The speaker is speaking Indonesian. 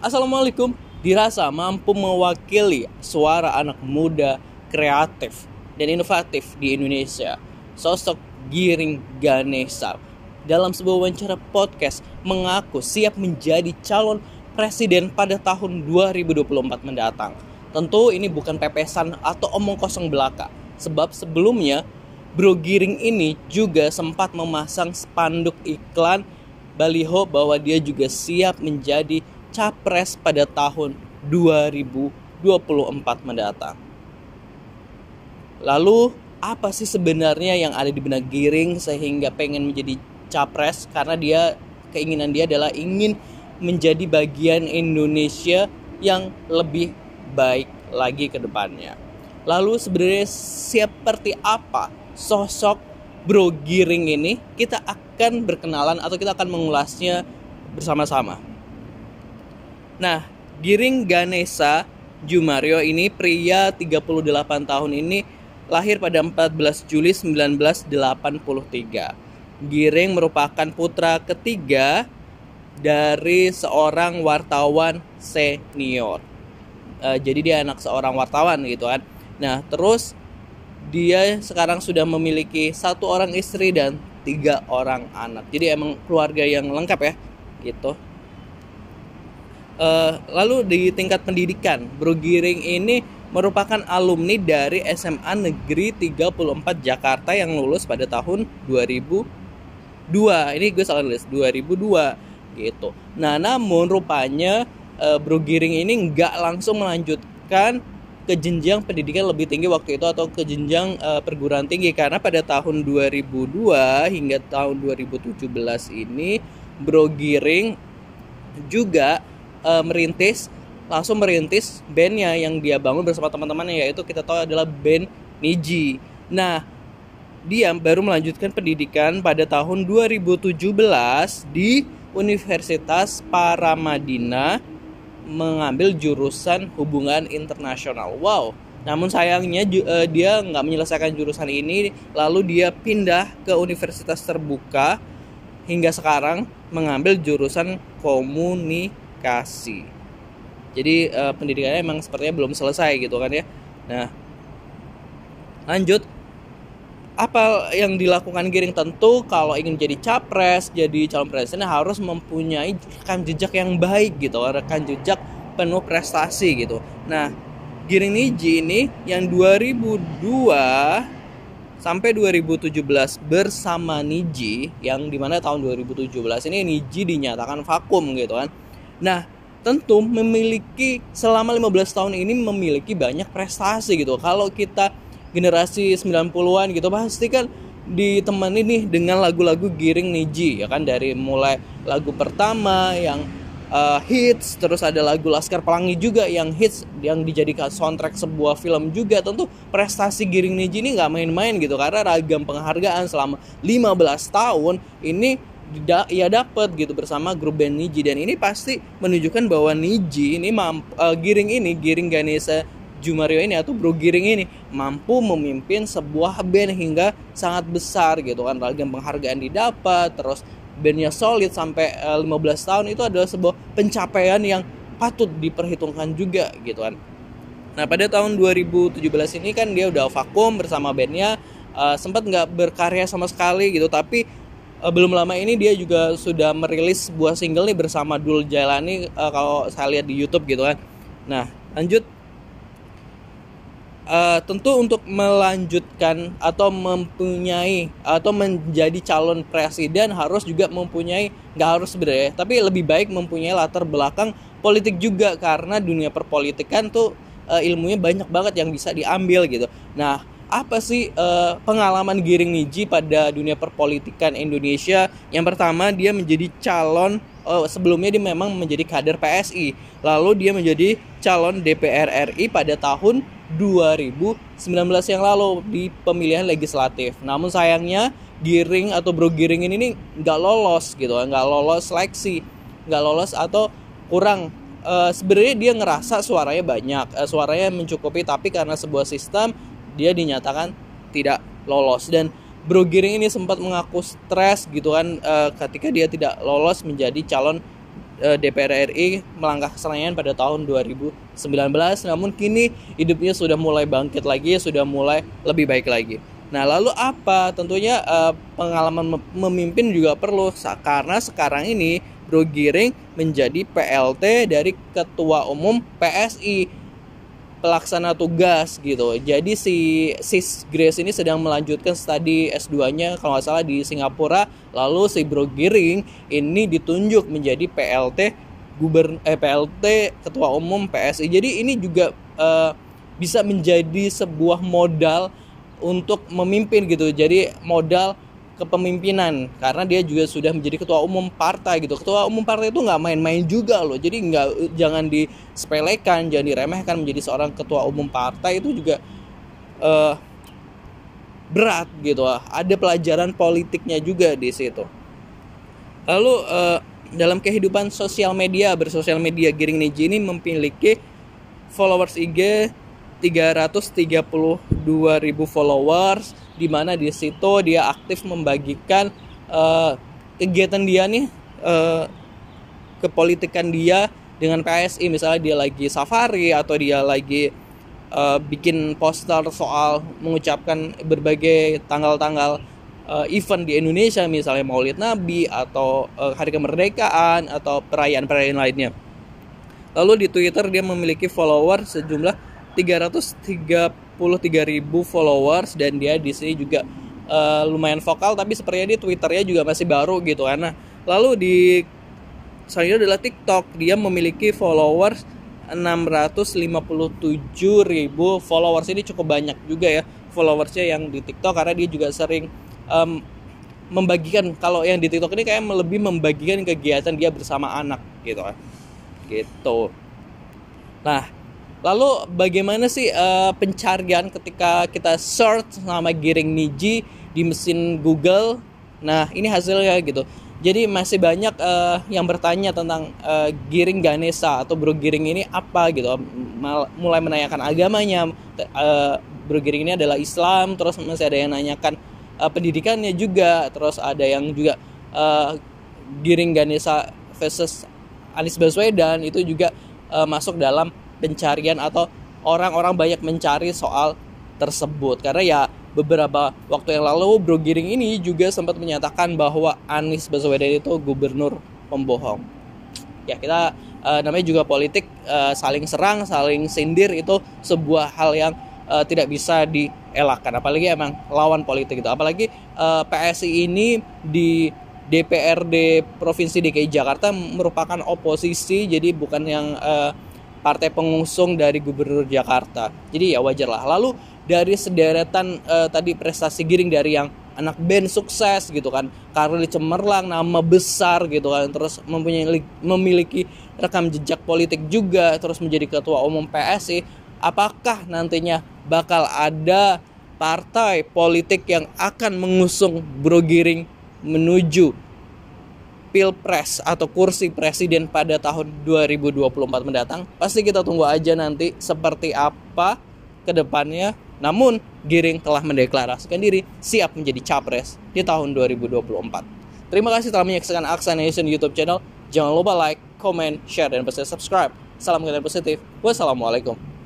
Assalamualaikum dirasa mampu mewakili suara anak muda kreatif dan inovatif di Indonesia. Sosok Giring Ganesa dalam sebuah wawancara podcast mengaku siap menjadi calon presiden pada tahun 2024 mendatang. Tentu ini bukan pepesan atau omong kosong belaka, sebab sebelumnya Bro Giring ini juga sempat memasang spanduk iklan baliho bahwa dia juga siap menjadi capres pada tahun 2024 mendatang. Lalu apa sih sebenarnya yang ada di benak Giring sehingga pengen menjadi capres? Karena keinginan dia adalah ingin menjadi bagian Indonesia yang lebih baik lagi ke depannya. Lalu sebenarnya seperti apa sosok Bro Giring ini? Kita akan berkenalan atau kita akan mengulasnya bersama-sama. Nah, Giring Ganesa Jumario ini pria 38 tahun ini lahir pada 14 Juli 1983. Giring merupakan putra ketiga dari seorang wartawan senior. Jadi dia anak seorang wartawan gitu kan. Nah, terus dia sekarang sudah memiliki 1 orang istri dan 3 orang anak. Jadi emang keluarga yang lengkap ya gitu. Lalu di tingkat pendidikan, Bro Giring ini merupakan alumni dari SMA Negeri 34 Jakarta yang lulus pada tahun 2002. Ini gue salah nulis, 2002 gitu. Nah, namun rupanya Bro Giring ini nggak langsung melanjutkan ke jenjang pendidikan lebih tinggi waktu itu atau ke jenjang perguruan tinggi, karena pada tahun 2002 hingga tahun 2017 ini Bro Giring juga merintis bandnya yang dia bangun bersama teman-temannya, yaitu kita tahu adalah band Niji. Nah, dia baru melanjutkan pendidikan pada tahun 2017 di Universitas Paramadina mengambil jurusan hubungan internasional. Wow. Namun sayangnya dia nggak menyelesaikan jurusan ini, lalu dia pindah ke universitas terbuka hingga sekarang mengambil jurusan komunikasi. Jadi pendidikannya emang sepertinya belum selesai gitu kan ya. Nah, lanjut. Apa yang dilakukan Giring? Tentu kalau ingin jadi capres, jadi calon presiden harus mempunyai rekam jejak yang baik gitu, rekam jejak penuh prestasi gitu. Nah, Giring Niji ini yang 2002 sampai 2017 bersama Niji, yang dimana tahun 2017 ini Niji dinyatakan vakum gitu kan. Nah, tentu memiliki selama 15 tahun ini memiliki banyak prestasi gitu. Kalau kita generasi 90-an gitu pasti kan ditemani nih dengan lagu-lagu Giring Niji ya kan, dari mulai lagu pertama yang hits, terus ada lagu Laskar Pelangi juga yang hits yang dijadikan soundtrack sebuah film juga. Tentu prestasi Giring Niji ini nggak main-main gitu, karena ragam penghargaan selama 15 tahun ini ia dapat gitu bersama grup band Niji, dan ini pasti menunjukkan bahwa Niji ini Giring Ganesa Jumario ini atau Bro Giring ini mampu memimpin sebuah band hingga sangat besar gitu kan. Ragam penghargaan didapat, terus bandnya solid sampai 15 tahun, itu adalah sebuah pencapaian yang patut diperhitungkan juga gitu kan. Nah, pada tahun 2017 ini kan dia udah vakum bersama bandnya, sempat nggak berkarya sama sekali gitu, tapi belum lama ini dia juga sudah merilis sebuah single nih bersama Dul Jailani, kalau saya lihat di YouTube gitu kan. Nah, lanjut. Tentu untuk melanjutkan atau mempunyai atau menjadi calon presiden harus juga mempunyai, nggak harus sebenarnya, tapi lebih baik mempunyai latar belakang politik juga, karena dunia perpolitikan tuh ilmunya banyak banget yang bisa diambil gitu. Nah, apa sih pengalaman Giring Niji pada dunia perpolitikan Indonesia? Yang pertama, dia menjadi calon, sebelumnya dia memang menjadi kader PSI, lalu dia menjadi calon DPR RI pada tahun 2019 yang lalu di pemilihan legislatif. Namun sayangnya Giring atau Bro Giring ini nggak lolos gitu, nggak lolos seleksi, nggak lolos atau kurang. Sebenarnya dia ngerasa suaranya banyak, suaranya mencukupi, tapi karena sebuah sistem dia dinyatakan tidak lolos. Dan Bro Giring ini sempat mengaku stres gitu kan ketika dia tidak lolos menjadi calon DPR RI melangkah kesenangan pada tahun 2019, namun kini hidupnya sudah mulai bangkit lagi, sudah mulai lebih baik lagi. Nah, lalu apa? Tentunya pengalaman memimpin juga perlu, karena sekarang ini Bro Giring menjadi PLT dari Ketua Umum PSI, pelaksana tugas gitu. Jadi si Sis Grace ini sedang melanjutkan studi S2-nya kalau nggak salah di Singapura. Lalu si Bro Giring ini ditunjuk menjadi PLT Ketua Umum PSI. Jadi ini juga bisa menjadi sebuah modal untuk memimpin gitu. Jadi modal kepemimpinan, karena dia juga sudah menjadi ketua umum partai gitu. Ketua umum partai itu nggak main-main juga loh. Jadi jangan disepelekan, jangan diremehkan. Menjadi seorang ketua umum partai itu juga berat gitu. Ada pelajaran politiknya juga di situ. Lalu dalam kehidupan sosial media, bersosial media, Giring Niji ini memiliki followers IG 332.000 followers, di mana di situ dia aktif membagikan kegiatan dia nih, kepolitikan dia dengan PSI. Misalnya dia lagi safari atau dia lagi bikin poster soal mengucapkan berbagai tanggal-tanggal event di Indonesia, misalnya Maulid Nabi atau Hari Kemerdekaan atau perayaan-perayaan lainnya. Lalu di Twitter dia memiliki followers sejumlah 333.000 followers, dan dia di sini juga lumayan vokal, tapi sepertinya di Twitternya juga masih baru gitu kan. Nah, lalu di selanjutnya adalah TikTok. Dia memiliki followers 657.000 followers. Ini cukup banyak juga ya followersnya yang di TikTok, karena dia juga sering membagikan, kalau yang di TikTok ini kayak lebih membagikan kegiatan dia bersama anak gitu kan. Gitu. Nah, lalu bagaimana sih pencarian ketika kita search nama Giring Niji di mesin Google? Nah, ini hasilnya gitu. Jadi masih banyak yang bertanya tentang Giring Ganesha atau Bro Giring ini apa gitu. Mulai menanyakan agamanya. Bro Giring ini adalah Islam, terus masih ada yang nanyakan pendidikannya juga. Terus ada yang juga Giring Ganesha versus Anies Baswedan itu juga masuk dalam pencarian, atau orang-orang banyak mencari soal tersebut. Karena ya beberapa waktu yang lalu Bro Giring ini juga sempat menyatakan bahwa Anies Baswedan itu gubernur pembohong. Ya, kita namanya juga politik, saling serang, saling sindir itu sebuah hal yang tidak bisa dielakkan, apalagi emang lawan politik itu. Apalagi PSI ini di DPRD Provinsi DKI Jakarta merupakan oposisi, jadi bukan yang partai pengusung dari Gubernur Jakarta. Jadi ya wajar lah. Lalu dari sederetan tadi prestasi Giring, dari yang anak band sukses gitu kan, karir cemerlang, nama besar gitu kan, terus memiliki rekam jejak politik juga, terus menjadi ketua umum PSI. Apakah nantinya bakal ada partai politik yang akan mengusung Bro Giring menuju Pilpres atau kursi presiden pada tahun 2024 mendatang? Pasti kita tunggu aja nanti seperti apa ke depannya. Namun Giring telah mendeklarasikan diri siap menjadi capres di tahun 2024. Terima kasih telah menyaksikan Aksa Nation YouTube channel. Jangan lupa like, comment, share, dan subscribe. Salam kenal positif. Wassalamualaikum.